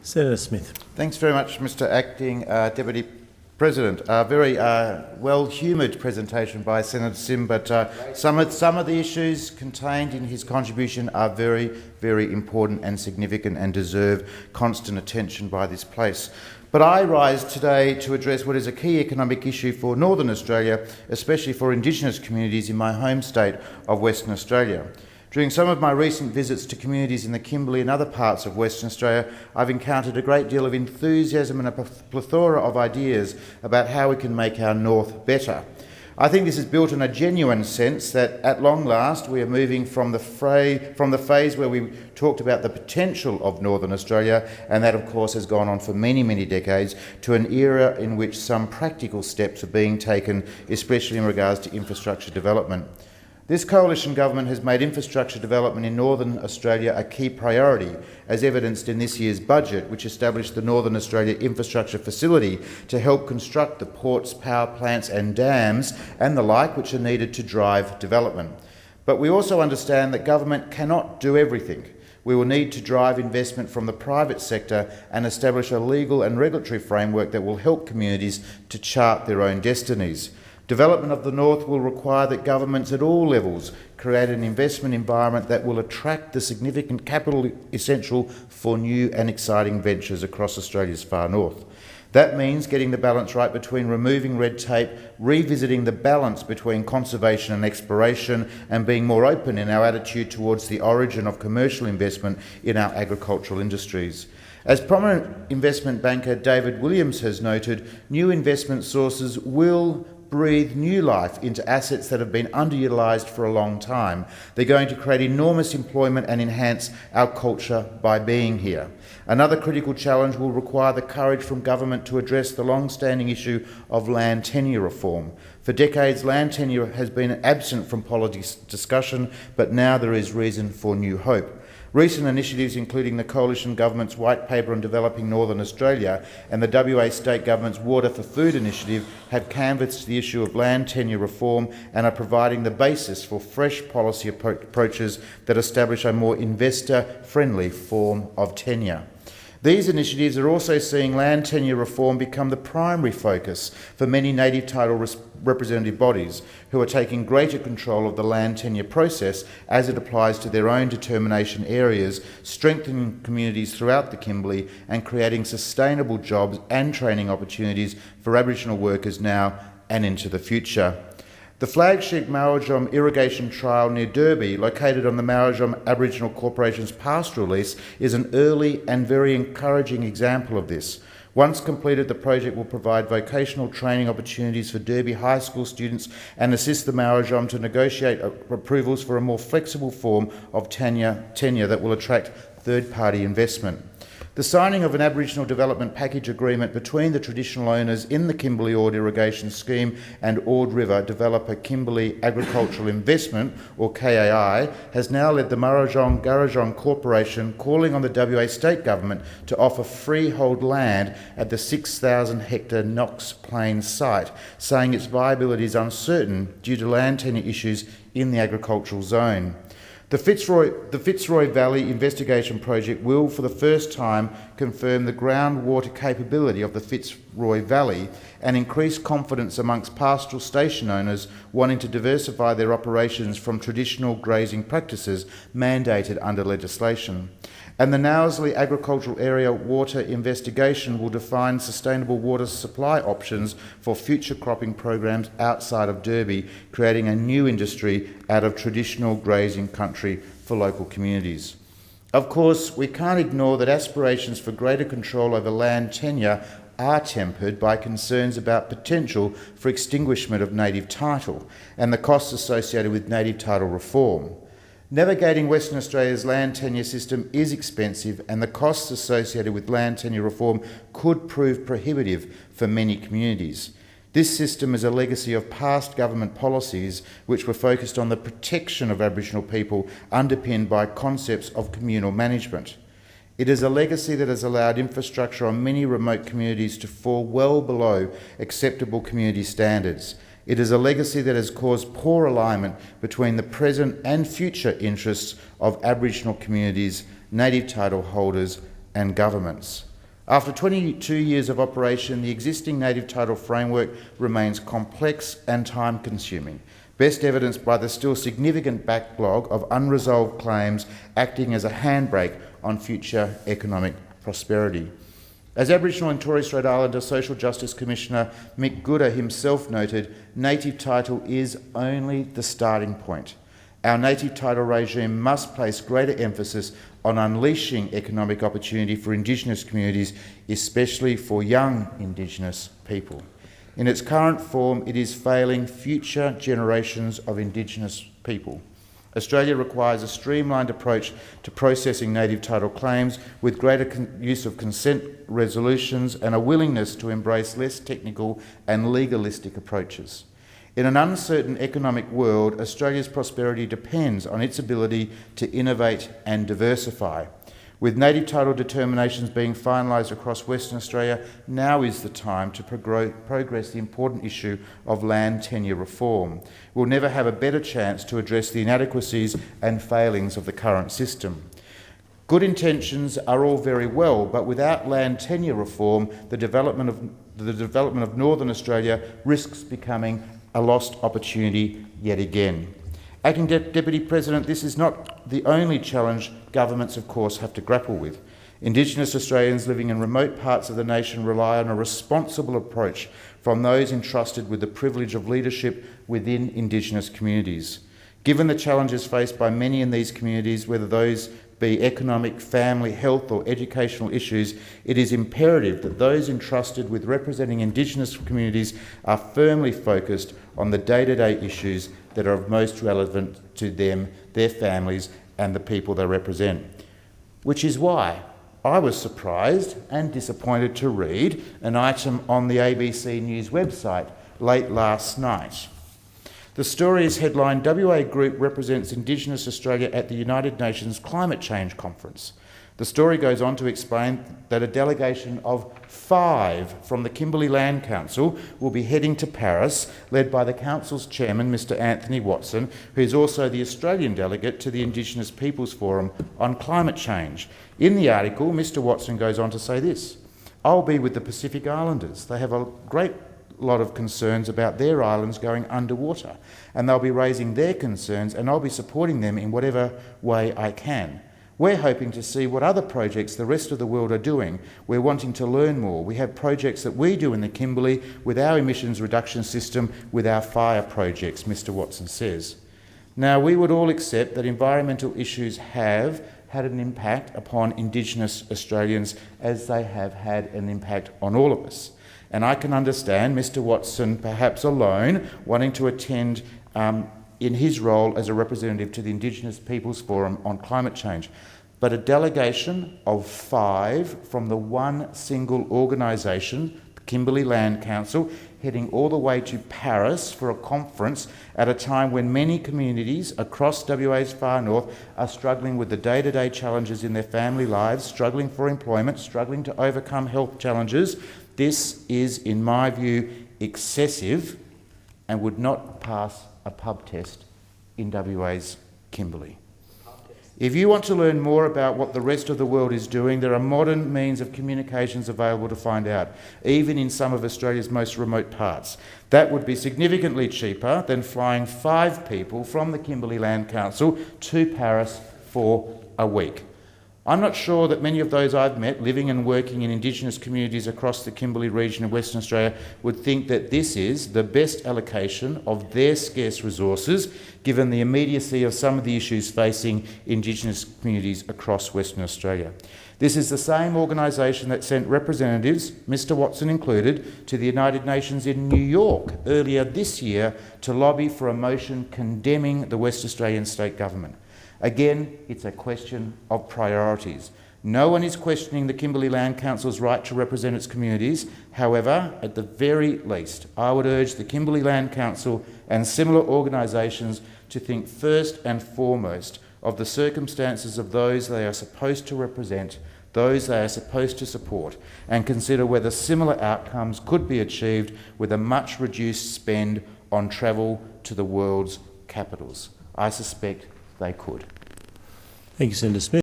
Senator Smith. Thanks very much, Mr Acting Deputy President. A very well-humoured presentation by Senator Sim, but some of the issues contained in his contribution are very, very important and significant and deserve constant attention by this place. But I rise today to address what is a key economic issue for Northern Australia, especially for Indigenous communities in my home state of Western Australia. During some of my recent visits to communities in the Kimberley and other parts of Western Australia, I've encountered a great deal of enthusiasm and a plethora of ideas about how we can make our north better. I think this is built on a genuine sense that, at long last, we are moving from the phase where we talked about the potential of Northern Australia, and that, of course, has gone on for many, many decades, to an era in which some practical steps are being taken, especially in regards to infrastructure development. This coalition government has made infrastructure development in Northern Australia a key priority, as evidenced in this year's budget, which established the Northern Australia Infrastructure Facility to help construct the ports, power plants and dams and the like which are needed to drive development. But we also understand that government cannot do everything. We will need to drive investment from the private sector and establish a legal and regulatory framework that will help communities to chart their own destinies. Development of the North will require that governments at all levels create an investment environment that will attract the significant capital essential for new and exciting ventures across Australia's far north. That means getting the balance right between removing red tape, revisiting the balance between conservation and exploration, and being more open in our attitude towards the origin of commercial investment in our agricultural industries. As prominent investment banker David Williams has noted, new investment sources will breathe new life into assets that have been underutilised for a long time. They're going to create enormous employment and enhance our culture by being here. Another critical challenge will require the courage from government to address the long-standing issue of land tenure reform. For decades, land tenure has been absent from policy discussion, but now there is reason for new hope. Recent initiatives, including the Coalition Government's White Paper on Developing Northern Australia and the WA State Government's Water for Food initiative, have canvassed the issue of land tenure reform and are providing the basis for fresh policy approaches that establish a more investor-friendly form of tenure. These initiatives are also seeing land tenure reform become the primary focus for many native title representative bodies who are taking greater control of the land tenure process as it applies to their own determination areas, strengthening communities throughout the Kimberley and creating sustainable jobs and training opportunities for Aboriginal workers now and into the future. The flagship Marajom irrigation trial near Derby, located on the Marajom Aboriginal Corporation's pastoral lease, is an early and very encouraging example of this. Once completed, the project will provide vocational training opportunities for Derby High School students and assist the Marajom to negotiate approvals for a more flexible form of tenure that will attract third-party investment. The signing of an Aboriginal Development Package Agreement between the traditional owners in the Kimberley Ord Irrigation Scheme and Ord River developer Kimberley Agricultural Investment, or KAI, has now led the Marajong Garajong Corporation calling on the WA State Government to offer freehold land at the 6,000-hectare Knox Plains site, saying its viability is uncertain due to land tenure issues in the agricultural zone. The Fitzroy Valley Investigation Project will, for the first time, confirm the groundwater capability of the Fitzroy Valley and increase confidence amongst pastoral station owners wanting to diversify their operations from traditional grazing practices mandated under legislation. And the Knowsley Agricultural Area Water Investigation will define sustainable water supply options for future cropping programs outside of Derby, creating a new industry out of traditional grazing country for local communities. Of course, we can't ignore that aspirations for greater control over land tenure are tempered by concerns about potential for extinguishment of native title and the costs associated with native title reform. Navigating Western Australia's land tenure system is expensive, and the costs associated with land tenure reform could prove prohibitive for many communities. This system is a legacy of past government policies which were focused on the protection of Aboriginal people, underpinned by concepts of communal management. It is a legacy that has allowed infrastructure on many remote communities to fall well below acceptable community standards. It is a legacy that has caused poor alignment between the present and future interests of Aboriginal communities, native title holders and governments. After 22 years of operation, the existing native title framework remains complex and time-consuming, best evidenced by the still significant backlog of unresolved claims acting as a handbrake on future economic prosperity. As Aboriginal and Torres Strait Islander Social Justice Commissioner Mick Gooder himself noted, native title is only the starting point. Our native title regime must place greater emphasis on unleashing economic opportunity for Indigenous communities, especially for young Indigenous people. In its current form, it is failing future generations of Indigenous people. Australia requires a streamlined approach to processing native title claims with greater use of consent resolutions and a willingness to embrace less technical and legalistic approaches. In an uncertain economic world, Australia's prosperity depends on its ability to innovate and diversify. With native title determinations being finalised across Western Australia, now is the time to progress the important issue of land tenure reform. We'll never have a better chance to address the inadequacies and failings of the current system. Good intentions are all very well, but without land tenure reform, the development of Northern Australia risks becoming a lost opportunity yet again. Acting Deputy President, this is not the only challenge governments, of course, have to grapple with. Indigenous Australians living in remote parts of the nation rely on a responsible approach from those entrusted with the privilege of leadership within Indigenous communities. Given the challenges faced by many in these communities, whether those be economic, family, health or educational issues, it is imperative that those entrusted with representing Indigenous communities are firmly focused on the day-to-day issues that are of most relevant to them, their families and the people they represent. Which is why I was surprised and disappointed to read an item on the ABC News website late last night. The story is headlined, WA Group represents Indigenous Australia at the United Nations Climate Change Conference. The story goes on to explain that a delegation of 5 from the Kimberley Land Council will be heading to Paris, led by the Council's chairman, Mr Anthony Watson, who is also the Australian delegate to the Indigenous Peoples Forum on Climate Change. In the article, Mr Watson goes on to say this: "I'll be with the Pacific Islanders. They have a great lot of concerns about their islands going underwater, and they'll be raising their concerns and I'll be supporting them in whatever way I can. We're hoping to see what other projects the rest of the world are doing. We're wanting to learn more. We have projects that we do in the Kimberley with our emissions reduction system, with our fire projects," Mr Watson says. Now, we would all accept that environmental issues have had an impact upon Indigenous Australians, as they have had an impact on all of us. And I can understand Mr Watson, perhaps alone, wanting to attend in his role as a representative to the Indigenous Peoples Forum on climate change. But a delegation of 5 from the one single organisation, the Kimberley Land Council, heading all the way to Paris for a conference at a time when many communities across WA's far north are struggling with the day-to-day challenges in their family lives, struggling for employment, struggling to overcome health challenges. This is, in my view, excessive and would not pass a pub test in WA's Kimberley. If you want to learn more about what the rest of the world is doing, there are modern means of communications available to find out, even in some of Australia's most remote parts. That would be significantly cheaper than flying 5 people from the Kimberley Land Council to Paris for a week. I'm not sure that many of those I've met living and working in Indigenous communities across the Kimberley region of Western Australia would think that this is the best allocation of their scarce resources, given the immediacy of some of the issues facing Indigenous communities across Western Australia. This is the same organisation that sent representatives, Mr Watson included, to the United Nations in New York earlier this year to lobby for a motion condemning the West Australian state government. Again, it's a question of priorities. No one is questioning the Kimberley Land Council's right to represent its communities. However, at the very least, I would urge the Kimberley Land Council and similar organisations to think first and foremost of the circumstances of those they are supposed to represent, those they are supposed to support, and consider whether similar outcomes could be achieved with a much reduced spend on travel to the world's capitals. I suspect they could. Thank you, Senator Smith.